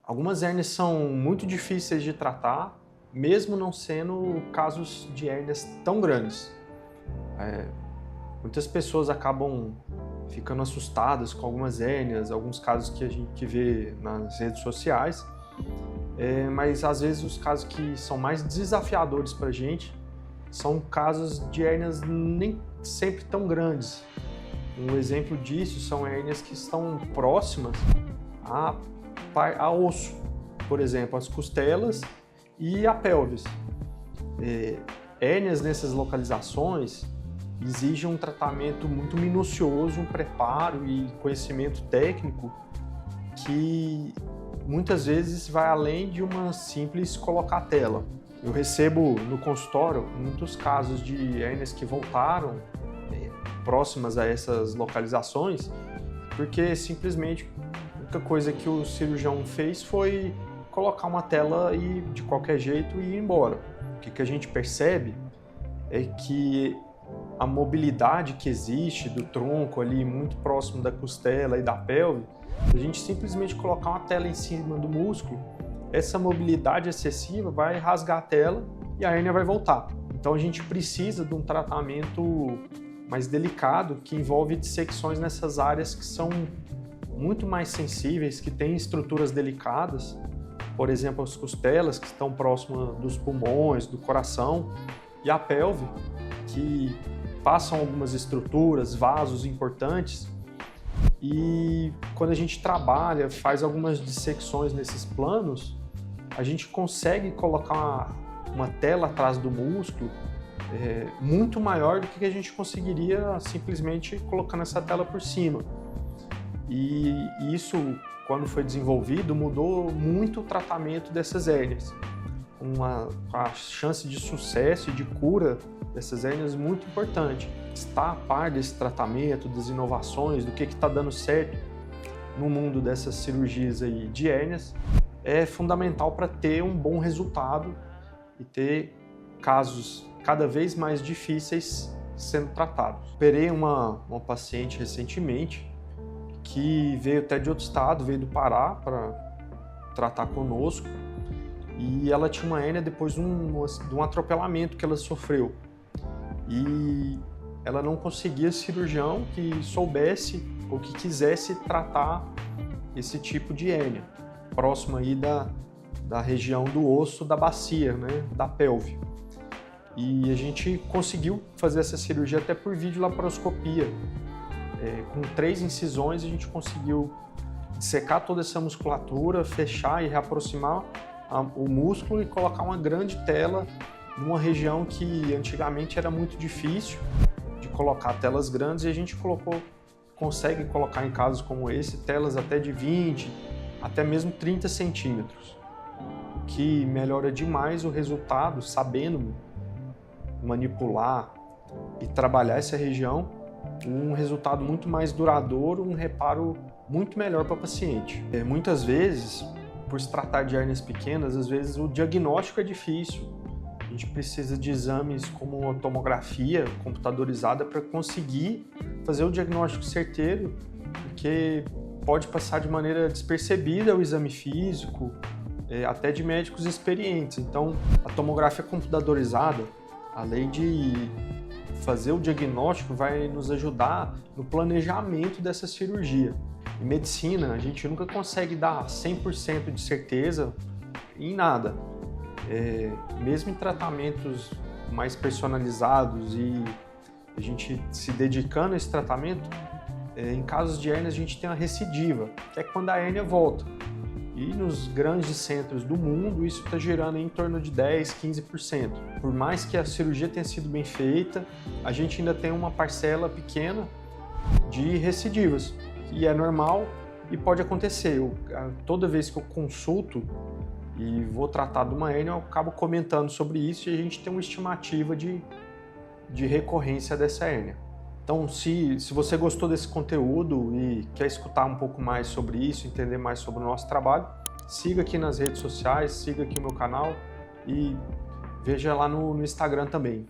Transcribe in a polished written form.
Algumas hérnias são muito difíceis de tratar, mesmo não sendo casos de hérnias tão grandes. Muitas pessoas acabam ficando assustadas com algumas hérnias, alguns casos que a gente vê nas redes sociais, mas às vezes os casos que são mais desafiadores para a gente são casos de hérnias nem sempre tão grandes. Um exemplo disso são hérnias que estão próximas a osso, por exemplo, as costelas e a pelvis. Hérnias nessas localizações exigem um tratamento muito minucioso, um preparo e conhecimento técnico que muitas vezes vai além de uma simples colocar tela. Eu recebo no consultório muitos casos de hérnias que voltaram próximas a essas localizações porque simplesmente a única coisa que o cirurgião fez foi colocar uma tela e de qualquer jeito ir embora. O que a gente percebe é que a mobilidade que existe do tronco ali muito próximo da costela e da pelve, a gente simplesmente colocar uma tela em cima do músculo, essa mobilidade excessiva vai rasgar a tela e a hérnia vai voltar. Então a gente precisa de um tratamento mais delicado que envolve dissecções nessas áreas que são muito mais sensíveis, que têm estruturas delicadas, por exemplo, as costelas que estão próximas dos pulmões, do coração, e a pelve, que passam algumas estruturas, vasos importantes. E quando a gente trabalha, faz algumas dissecções nesses planos, a gente consegue colocar uma tela atrás do músculo muito maior do que a gente conseguiria simplesmente colocando essa tela por cima. E isso, quando foi desenvolvido, mudou muito o tratamento dessas hérnias. A chance de sucesso e de cura dessas hérnias muito importante. Estar a par desse tratamento, das inovações, do que está dando certo no mundo dessas cirurgias aí de hérnias é fundamental para ter um bom resultado e ter casos cada vez mais difíceis sendo tratados. Operei uma paciente recentemente que veio até de outro estado, veio do Pará para tratar conosco, e ela tinha uma hérnia depois de um atropelamento que ela sofreu. E ela não conseguia cirurgião que soubesse ou que quisesse tratar esse tipo de hérnia, próximo aí da região do osso da bacia, né, da pelve. E a gente conseguiu fazer essa cirurgia até por videolaparoscopia. Com 3 incisões a gente conseguiu dissecar toda essa musculatura, fechar e reaproximar o músculo e colocar uma grande tela numa região que antigamente era muito difícil de colocar telas grandes, e a gente consegue colocar em casos como esse telas até de 20, até mesmo 30 centímetros, o que melhora demais o resultado, sabendo manipular e trabalhar essa região, um resultado muito mais duradouro, um reparo muito melhor para o paciente. Muitas vezes, por se tratar de hérnias pequenas, às vezes o diagnóstico é difícil. A gente precisa de exames como a tomografia computadorizada para conseguir fazer o diagnóstico certeiro, porque pode passar de maneira despercebida o exame físico, até de médicos experientes. Então, a tomografia computadorizada, além de fazer o diagnóstico, vai nos ajudar no planejamento dessa cirurgia. Em medicina, a gente nunca consegue dar 100% de certeza em nada. Mesmo em tratamentos mais personalizados e a gente se dedicando a esse tratamento, em casos de hérnia a gente tem a recidiva, que é quando a hérnia volta. E nos grandes centros do mundo isso está gerando em torno de 10, 15%. Por mais que a cirurgia tenha sido bem feita, a gente ainda tem uma parcela pequena de recidivas, que é normal e pode acontecer. Toda vez que eu consulto e vou tratar de uma hérnia, eu acabo comentando sobre isso e a gente tem uma estimativa de recorrência dessa hérnia. Então, se você gostou desse conteúdo e quer escutar um pouco mais sobre isso, entender mais sobre o nosso trabalho, siga aqui nas redes sociais, siga aqui o meu canal e veja lá no Instagram também.